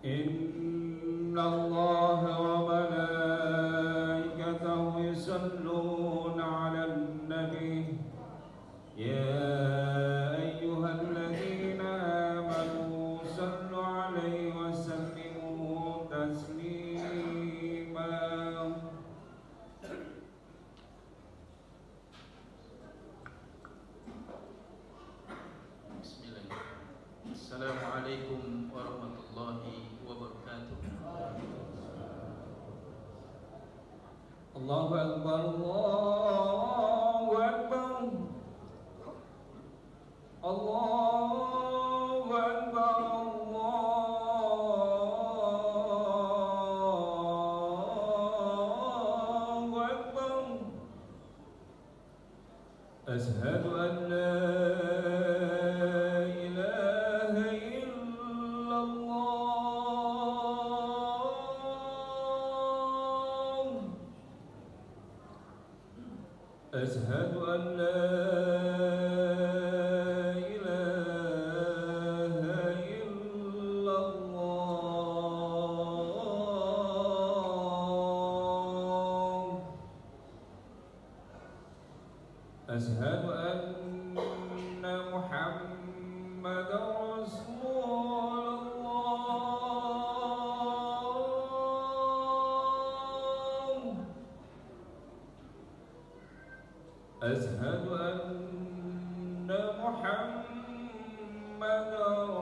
إن الله وملائكته يصلون على النبي يا أيها الذين آمنوا صلوا عليه وسلموا تسليما. Assalamualaikum warahmatullahi wabarakatuh. Allahu Akbar, Allahu Akbar, Allahu Akbar, Allahu Akbar. Ashhadu an la أشهد أن لا إله إلا الله. أشهد أن محمدا رسول الله. أشهد أن محمدا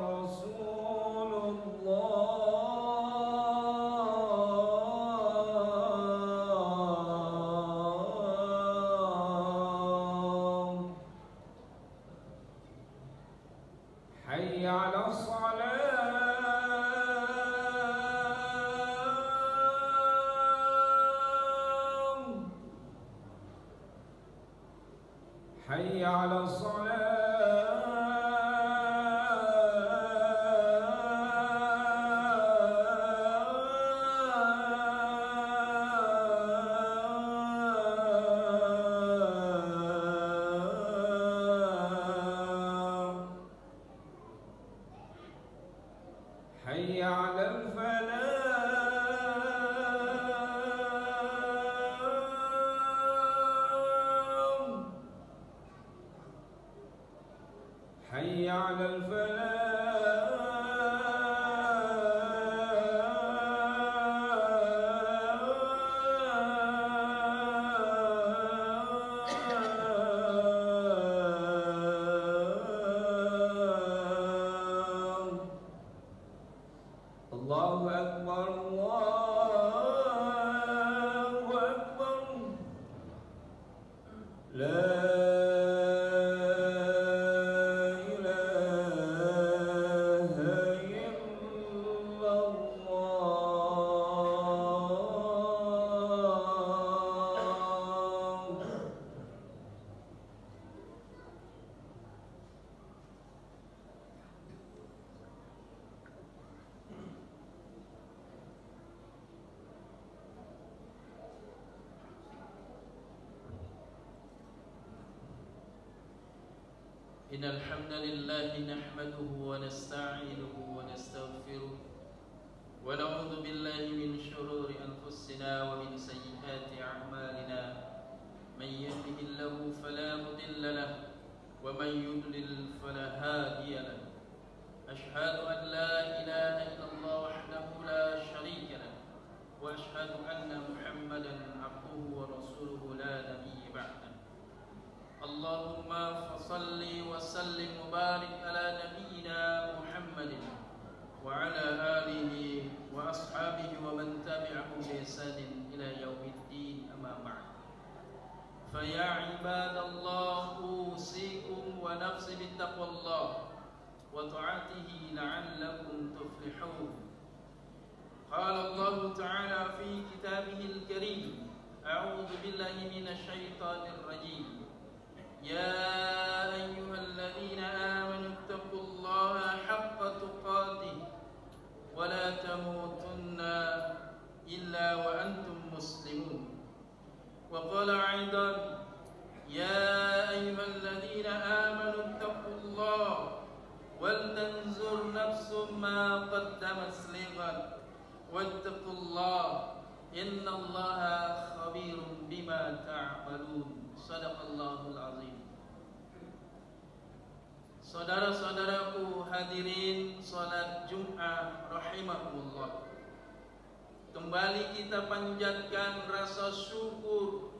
رسول الله. حي على الصلاة، حي على الصلاة، حي على الفلاح، حي على الفلاح. الله أكبر، الله أكبر. لا إن الحمد لله نحمده ونستعينه ونستغفره ونعوذ بالله من شرور أنفسنا ومن سيئات أعمالنا. من يهده الله فلا مضل له ومن يضلل فلا هادي له. أشهد أن لا إله إلا الله وحده لا شريك له وأشهد أن محمدا عبده ورسوله لا نبي بعده. اللهم فصل وسلم وبارك على نبينا محمد وعلى آله وأصحابه ومن تبعهم بإحسان إلى يوم الدين. أما بعد، فيا عباد الله أوصيكم ونفسي بتقوى الله وطاعته لعلكم تفلحون. قال الله تعالى في كتابه الكريم: أعوذ بالله من الشيطان الرجيم. يا أيها الذين آمنوا اتقوا الله حق تقاته ولا تموتن إلا وأنتم مسلمون. وقال أيضا: يا أيها الذين آمنوا اتقوا الله ولتنظر نفس ما قدمت لغد واتقوا الله إن الله خبير بما تعملون. Sadaqallahul azim. Saudara-saudaraku hadirin salat Jumat rahimakumullah. Kembali kita panjatkan rasa syukur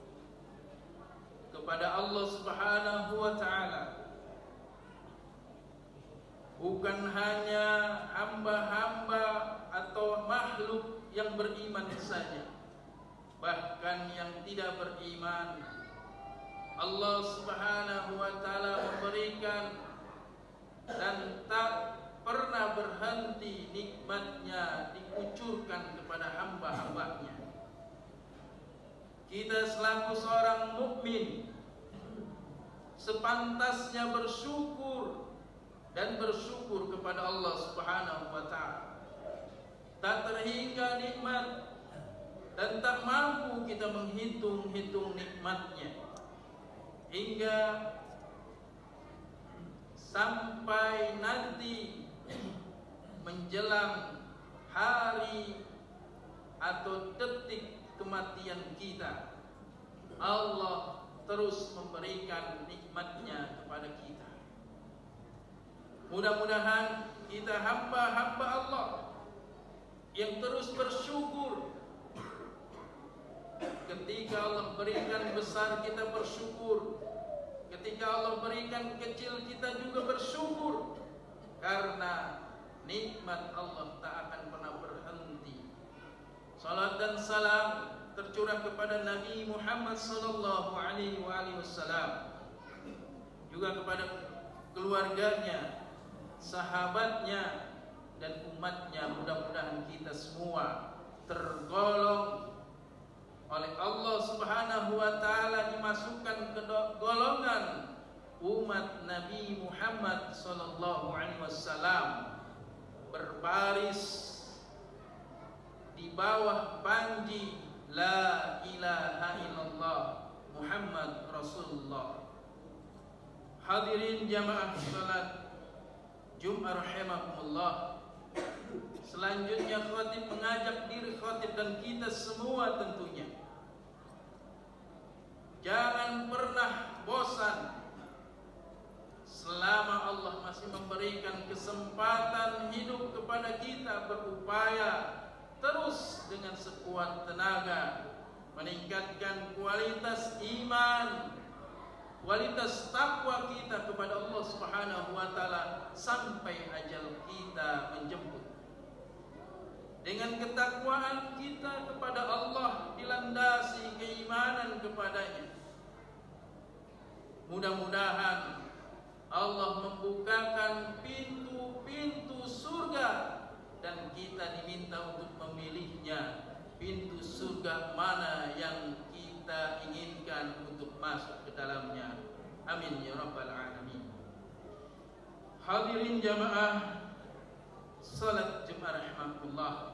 kepada Allah Subhanahu wa taala. Bukan hanya hamba-hamba atau makhluk yang beriman saja, bahkan yang tidak beriman Allah Subhanahu wa taala memberikan dan tak pernah berhenti nikmatnya dikucurkan kepada hamba-hambanya. Kita selaku seorang mukmin sepantasnya bersyukur dan bersyukur kepada Allah Subhanahu wa taala. Tak terhingga nikmat dan tak mampu kita menghitung-hitung nikmatnya, hingga sampai nanti menjelang hari atau detik kematian kita, Allah terus memberikan nikmatnya kepada kita. Mudah-mudahan kita hamba-hamba Allah yang terus bersyukur. Ketika Allah berikan besar, kita bersyukur. Ketika Allah berikan kecil, kita juga bersyukur. Karena nikmat Allah tak akan pernah berhenti. Salat dan salam tercurah kepada Nabi Muhammad sallallahu alaihi wasallam, juga kepada keluarganya, sahabatnya, dan umatnya. Mudah-mudahan kita semua tergolong oleh Allah Subhanahu wa taala dimasukkan ke golongan umat Nabi Muhammad sallallahu alaihi wasallam, berbaris di bawah panji la ilaha illallah Muhammad Rasulullah. Hadirin jamaah salat Jumat rahimakumullah. Selanjutnya khatib mengajak diri khatib dan kita semua tentunya, jangan pernah bosan selama Allah masih memberikan kesempatan hidup kepada kita, berupaya terus dengan sekuat tenaga meningkatkan kualitas iman, kualitas takwa kita kepada Allah Subhanahu wa taala sampai ajal kita menjemput. Dengan ketakwaan kita kepada Allah dilandasi keimanan kepadanya, mudah-mudahan Allah membukakan pintu-pintu surga dan kita diminta untuk memilihnya. Pintu surga mana yang kita inginkan untuk masuk ke dalamnya. Amin ya rabbal alamin. Hadirin jamaah salat Jumat rahimakumullah.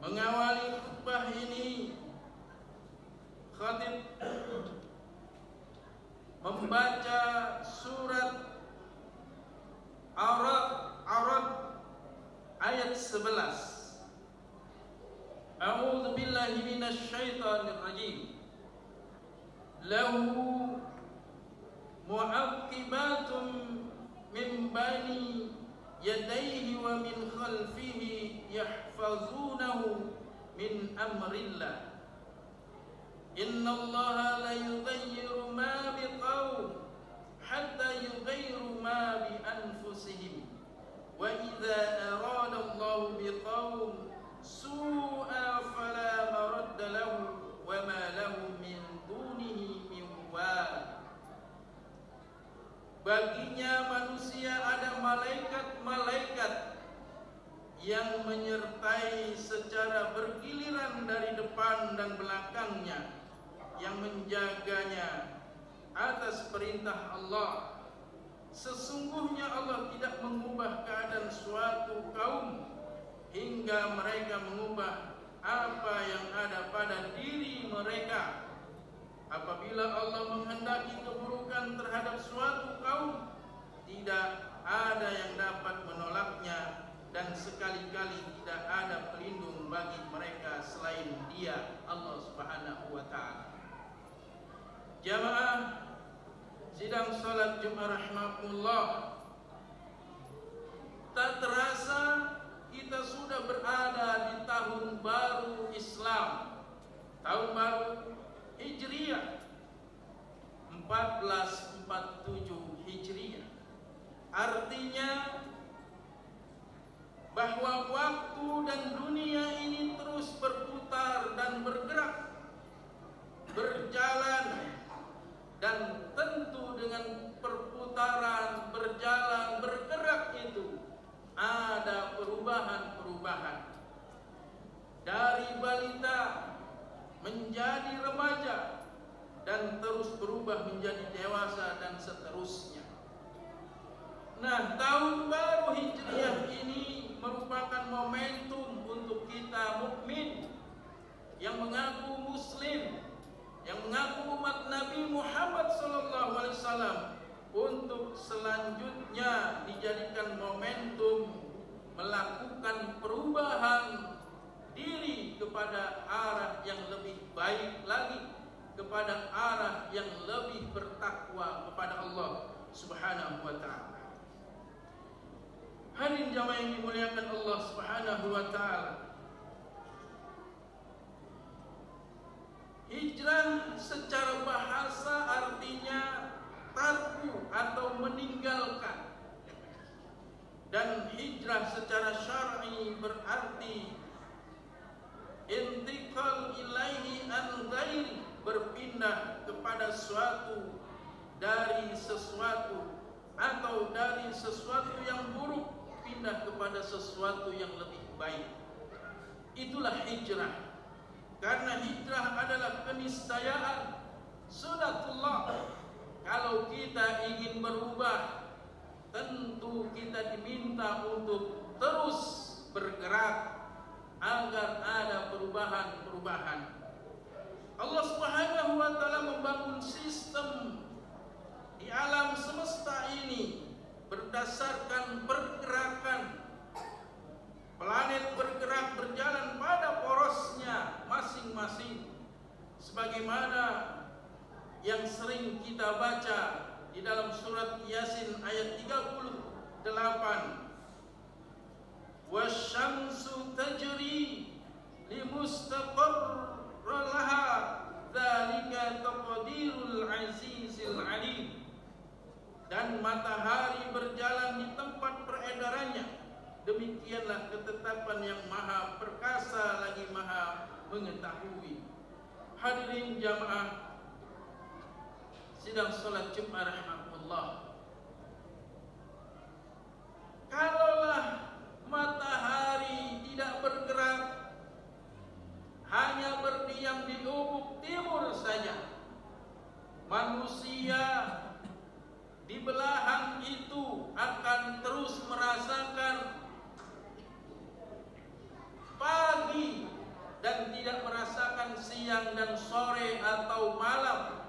Mengawali khutbah ini, khatib membaca surat Arad ayat 11. A'udzu billahi minasy syaithanir rajim. Lahu mu'aqibatun min bani yadayhi wa min khalfihi yahfazunahu min amrillah. Innallaha la yughayyiru ma biqaum hatta yughayyiru ma bi anfusihim. Wa idza arada Allahu biqaum su'a fala maradda lahu wa ma lahu min dunihi min wal. Baginya manusia ada malaikat-malaikat yang menyertai secara bergiliran dari depan dan belakangnya, yang menjaganya atas perintah Allah. Sesungguhnya Allah tidak mengubah keadaan suatu kaum hingga mereka mengubah apa yang ada pada diri mereka. Apabila Allah menghendaki keburukan terhadap suatu kaum, tidak ada yang dapat menolaknya, dan sekali-kali tidak ada pelindung bagi mereka selain Dia, Allah Subhanahu wa Ta'ala. Jamaah sidang salat Jumat rahimakumullah, tak terasa kita sudah berada di tahun baru Islam, tahun baru Hijriah 1447 Hijriah. Artinya bahwa waktu dan dunia ini terus berputar dan bergerak, berjalan, dan tentu dengan perputaran, berjalan, bergerak itu ada perubahan-perubahan. Dari balita menjadi remaja dan terus berubah menjadi dewasa dan seterusnya. Nah, tahun baru Hijriah ini merupakan momentum untuk kita mukmin yang mengaku muslim, yang mengaku umat Nabi Muhammad SAW, untuk selanjutnya dijadikan momentum melakukan perubahan diri kepada arah yang lebih baik lagi, kepada arah yang lebih bertakwa kepada Allah Subhanahu wa Ta'ala. Hadirin jamaah yang dimuliakan Allah Subhanahu wa Ta'ala, hijrah secara bahasa artinya tarku atau meninggalkan, dan hijrah secara syar'i berarti intiqal ilaihi an ghairi, berpindah kepada suatu dari sesuatu, atau dari sesuatu yang buruk pindah kepada sesuatu yang lebih baik. Itulah hijrah. Karena hijrah adalah keniscayaan, sunatullah. Kalau kita ingin berubah, tentu kita diminta untuk terus bergerak agar ada perubahan-perubahan. Allah Subhanahu wa Ta'ala membangun sistem di alam semesta ini berdasarkan pergerakan. Planet bergerak, berjalan pada porosnya masing-masing, sebagaimana yang sering kita baca di dalam surat Yasin ayat 38. Wasyamsu tajri limustaqarr laha dzalika taqdirul azizil alim. Dan matahari berjalan di tempat peredarannya, demikianlah ketetapan yang maha perkasa lagi maha mengetahui. Hadirin jamaah sidang salat Jumat rahimakumullah, kalaulah matahari tidak bergerak, hanya berdiam di ufuk timur saja, manusia di belahan itu akan terus merasakan pagi dan tidak merasakan siang dan sore atau malam.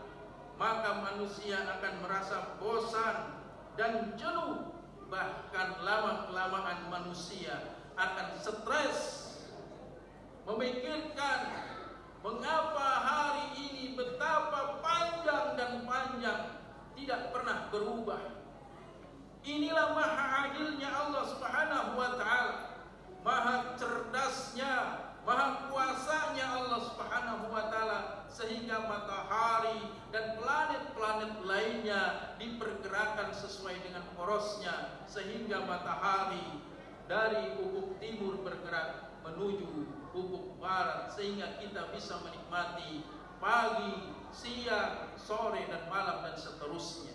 Maka manusia akan merasa bosan dan jenuh. Bahkan lama-kelamaan manusia akan stres, memikirkan mengapa hari ini betapa panjang dan panjang, tidak pernah berubah. Inilah maha adilnya Allah Subhanahu wa Ta'ala, maha cerdasnya, maha kuasanya Allah Subhanahu wa Ta'ala, sehingga matahari dan planet-planet lainnya dipergerakan sesuai dengan porosnya, sehingga matahari dari ufuk timur bergerak menuju ufuk barat, sehingga kita bisa menikmati pagi, siang, sore, dan malam, dan seterusnya.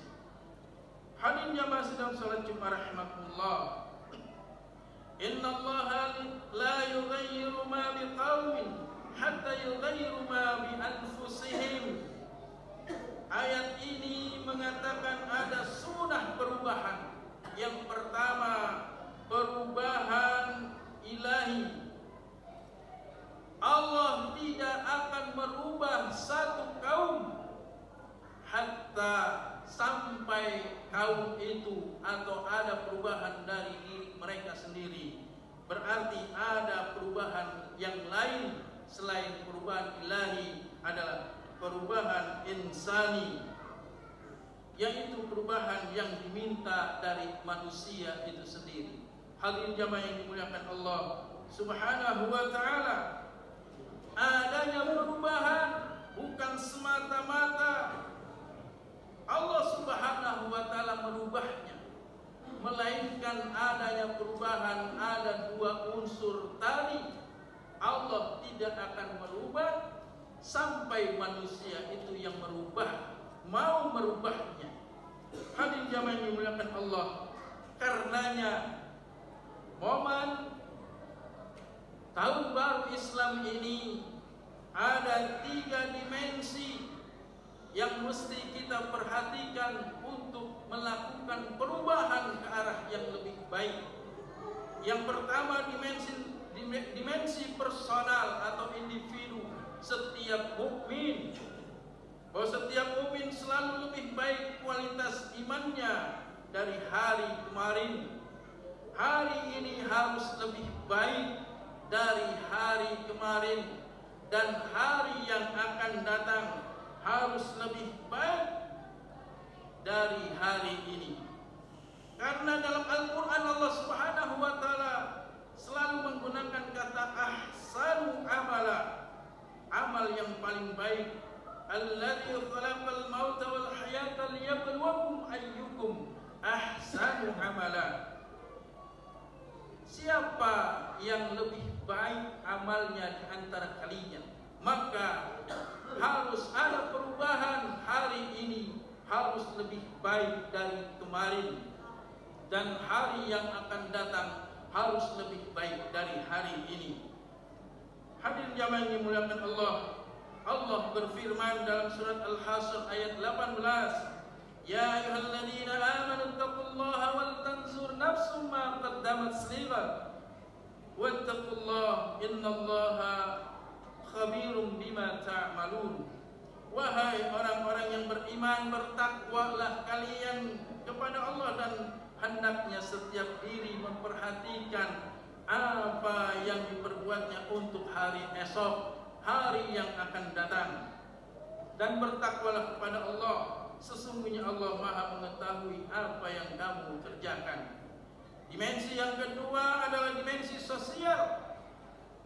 Hadirin jamaah sedang salat Jumat rahimakumullah, innallaha la yughayyiru ma biqaumin hatta yughayyiru ma bi anfusihim. Ayat ini mengatakan ada sunnah perubahan. Yang pertama, perubahan ilahi. Allah tidak akan merubah satu kaum hatta sampai kaum itu atau ada perubahan dari diri mereka sendiri. Berarti ada perubahan yang lain selain perubahan ilahi, adalah perubahan insani, yaitu perubahan yang diminta dari manusia itu sendiri. Hadirin jamaah yang dimuliakan Allah Subhanahu wa ta'ala, adanya perubahan bukan semata-mata Allah Subhanahu wa ta'ala merubahnya, melainkan adanya perubahan ada dua unsur tadi. Allah tidak akan merubah sampai manusia itu yang mau merubahnya. Hadirin jamaah yang dimuliakan Allah, karenanya momen tahun baru Islam ini ada 3 dimensi yang mesti kita perhatikan untuk melakukan perubahan ke arah yang lebih baik. Yang pertama, dimensi personal atau individu setiap mukmin, bahwa setiap mukmin selalu lebih baik kualitas imannya dari hari kemarin. Hari ini harus lebih baik dari hari kemarin, dan hari yang akan datang harus lebih baik dari hari ini. Karena dalam Al-Quran Allah Subhanahu wa ta'ala selalu menggunakan kata ahsanu amala, amal yang paling baik. Alladzi khalaqal mauta wal hayata liyabluwakum ayyukum ahsanu amala. Siapa yang lebih baik amalnya di antara kalian, maka harus ada perubahan. Hari ini harus lebih baik dari kemarin, dan hari yang akan datang harus lebih baik dari hari ini. Hadirin jamaah yang dimuliakan Allah, Allah berfirman dalam surat Al-Hasyr ayat 18, Ya ayyuhalladzina amanu taqullaha wal tanzur nafsum ma qaddamat lighad wattaqullaha innallaha khabirum bima ta'malun. Wahai orang-orang yang beriman, bertakwalah kalian kepada Allah, dan hendaknya setiap diri memperhatikan apa yang diperbuatnya untuk hari esok, hari yang akan datang. Dan bertakwalah kepada Allah, sesungguhnya Allah Maha mengetahui apa yang kamu kerjakan. Dimensi yang kedua adalah dimensi sosial.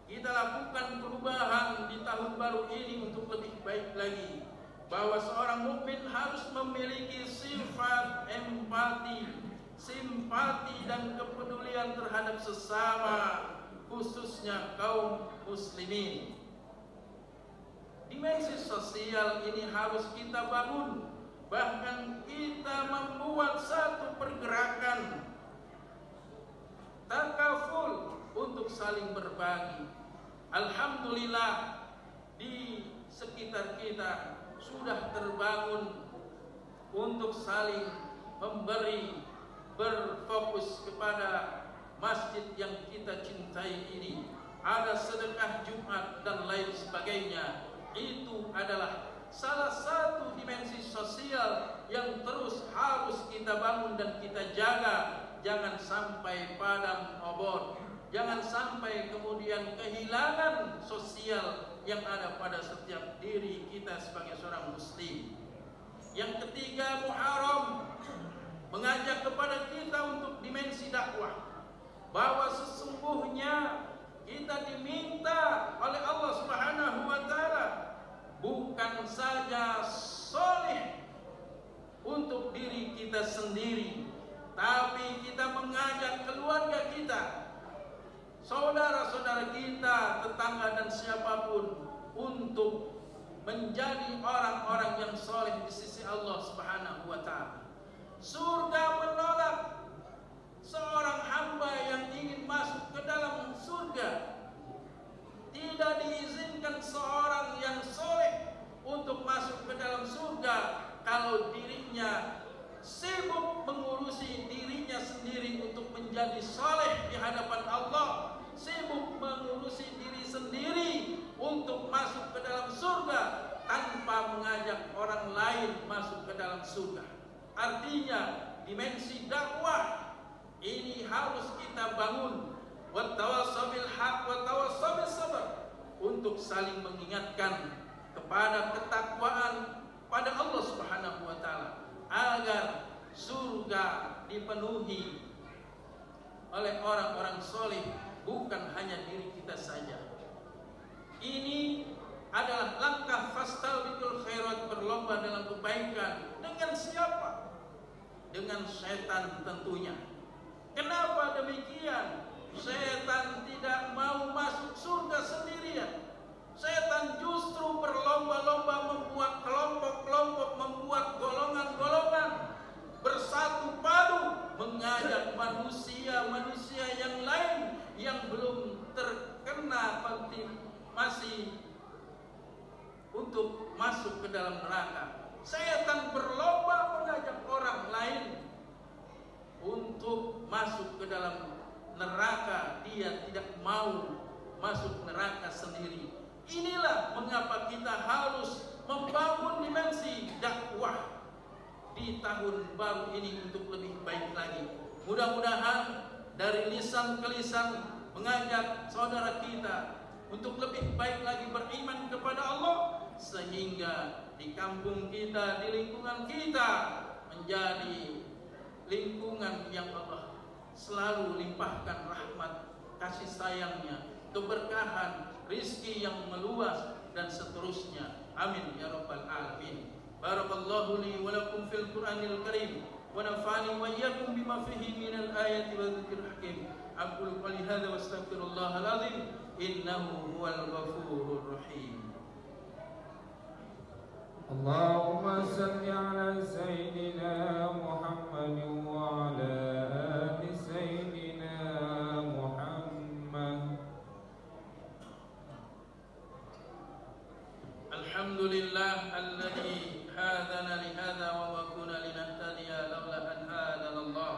Kita lakukan perubahan di tahun baru ini untuk lebih baik lagi, bahwa seorang mukmin harus memiliki sifat empati, simpati dan kepedulian terhadap sesama, khususnya kaum muslimin. Dimensi sosial ini harus kita bangun. Bahkan kita membuat satu pergerakan takaful untuk saling berbagi. Alhamdulillah, di sekitar kita sudah terbangun untuk saling memberi, berfokus kepada masjid yang kita cintai ini. Ada sedekah Jumat dan lain sebagainya. Itu adalah salah satu dimensi sosial yang terus harus kita bangun dan kita jaga. Jangan sampai padam obor, jangan sampai kemudian kehilangan sosial yang ada pada setiap diri kita sebagai seorang muslim. Yang ketiga, Muharram mengajak kepada kita untuk dimensi dakwah, bahwa sesungguhnya kita diminta oleh Allah Subhanahu wa ta'ala bukan saja soleh untuk diri kita sendiri, tapi kita mengajak keluarga kita, saudara-saudara kita, tetangga dan siapapun untuk menjadi orang-orang yang soleh di sisi Allah Subhanahu wa ta'ala. Surga menolak seorang hamba yang ingin masuk ke dalam surga. Tidak diizinkan seorang yang soleh untuk masuk ke dalam surga kalau dirinya sibuk mengurusi dirinya sendiri untuk menjadi soleh di hadapan Allah, sibuk mengurusi diri sendiri untuk masuk ke dalam surga tanpa mengajak orang lain masuk ke dalam surga. dimensi dakwah ini harus kita bangun. Wa tawassaw bil haq wa tawassaw bis sabr, untuk saling mengingatkan kepada ketakwaan pada Allah Subhanahu wa taala agar surga dipenuhi oleh orang-orang soleh, bukan hanya diri kita saja. Ini adalah langkah fastabiqul khairat, berlomba dalam kebaikan. Dengan siapa? Dengan setan tentunya. Kenapa demikian? Setan tidak mau masuk surga sendirian. Setan justru berlomba-lomba membuat kelompok-kelompok, membuat golongan-golongan, bersatu padu mengajak manusia-manusia yang lain yang belum terkena masih untuk masuk ke dalam neraka. Setan berlomba mengajak orang lain untuk masuk ke dalam neraka, dia tidak mau masuk neraka sendiri. Inilah mengapa kita harus membangun dimensi dakwah di tahun baru ini untuk lebih baik lagi. Mudah-mudahan dari lisan ke lisan mengajak saudara kita untuk lebih baik lagi beriman kepada Allah, sehingga di kampung kita, di lingkungan kita menjadi lingkungan yang Allah selalu limpahkan rahmat, kasih sayangnya, keberkahan, rizki yang meluas, dan seterusnya. Amin ya rabbal alamin. Barakallahu li wa lakum fil Qur'anil Karim, wa nafa'ani wa iyyakum bima fihi minal ayati wa dzikril hakim. Aqulu qali hadza wa astaghfirullahal azim, innahu huwal ghafurur rahim. Allahumma salli ala sayyidina Muhammad wa ala ali sayyidina Muhammad. Alhamdulillah alladzi hadana li hadza wa ma kunna linahtadiya laula an hadana Allah.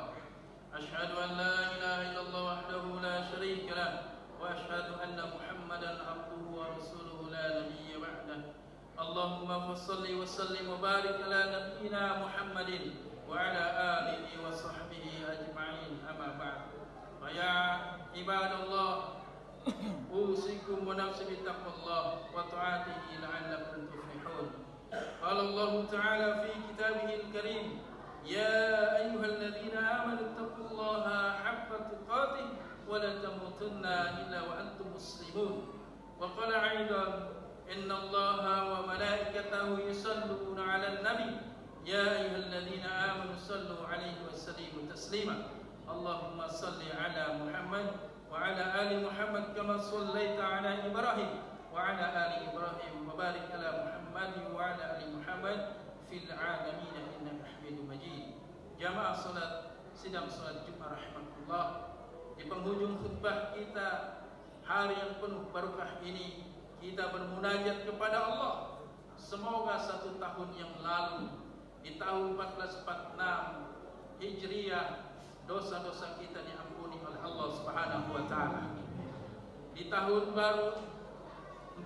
Ashhadu an la ilaha illallah wahdahu la syarika lah, wa ashhadu anna Muhammadan abduhu wa rasuluhu la nabiyya ba'dah. Allahumma salli wa sallim wa barik ala nabiyyina Muhammadin wa ala alihi wa sahbihi ajma'in, amma ba'd. Fa ya ibadallah, usikum wa nafsi bittaqwallah wa ta'atihi la'allakum tuflihun. Qala Allah ta'ala fi kitabihil karim, ya ayyuhalladzina amanu taqullaha haqqa tuqatih wa la tamutunna illa wa antum muslimun. Wa qala aidan, inna Allaha wa malaikatahu yusalluna 'alan nabi, ya ayyuhalladzina amanu sallu 'alaihi wa sallimu taslima. Allahumma salli 'ala Muhammad wa 'ala ali Muhammad kama shallaita 'ala Ibrahim wa 'ala ali Ibrahim, wa barik 'ala Muhammad wa 'ala ali Muhammad fil 'alamin innaka Hamidum Majid. Jamaah salat sidang salat Jumat rahmatullah, di penghujung khutbah kita hari yang penuh barakah ini, kita bermunajat kepada Allah. Semoga satu tahun yang lalu, di tahun 1446 Hijriah, dosa-dosa kita diampuni oleh Allah Subhanahu wa taala. Di tahun baru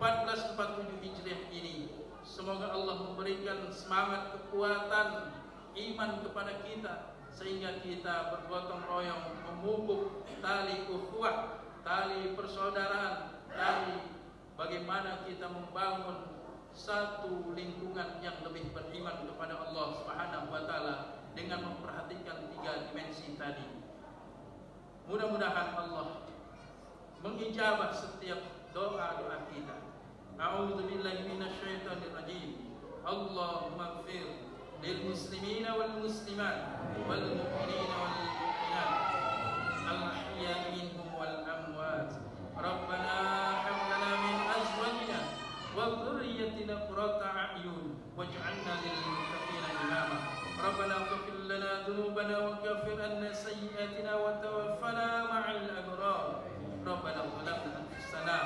1447 Hijriah ini, semoga Allah memberikan semangat, kekuatan, iman kepada kita, sehingga kita bergotong royong memupuk tali ukhuwah, tali persaudaraan, tali bagaimana kita membangun satu lingkungan yang lebih beriman kepada Allah Subhanahu wa taala dengan memperhatikan tiga dimensi tadi. Mudah-mudahan Allah mengijabah setiap doa-doa kita. A'udzubillahi minasyaitonir rajim. Allahumma ighfir lil muslimina wal muslimat wal mu'minina wal mu'minat al ahya'i minhum wal amwat. Rabbana hab lana min azwajina wa dhurriyyatina qurrata a'yun waj'alna lil muttaqina imama. Rabbana ighfir lana dhunubana wa kaffir anna sayyi'atina wa tawaffana ma'al abrar. Rabbana zalamna anfusana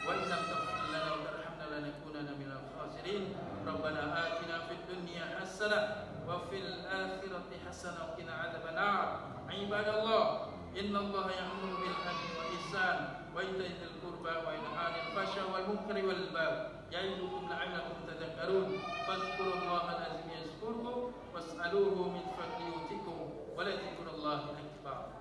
wa in lam taghfir lana wa tarhamna lanakunanna minal khasirin. Rabbana atina fid dunya hasanah wa fil akhirati hasanah wa qina adzaban nar. Ibadallah, innallaha ya'muru bil 'adli wal ihsan wa ita'i dzil qurba wa yanha 'anil fahsya'i wal munkari wal baghi ya'idukum la'allakum tadhakkarun. Fadhkurullahal azim yazkurkum was'aluhu min fadlihi yutikum ولذكر الله أكبر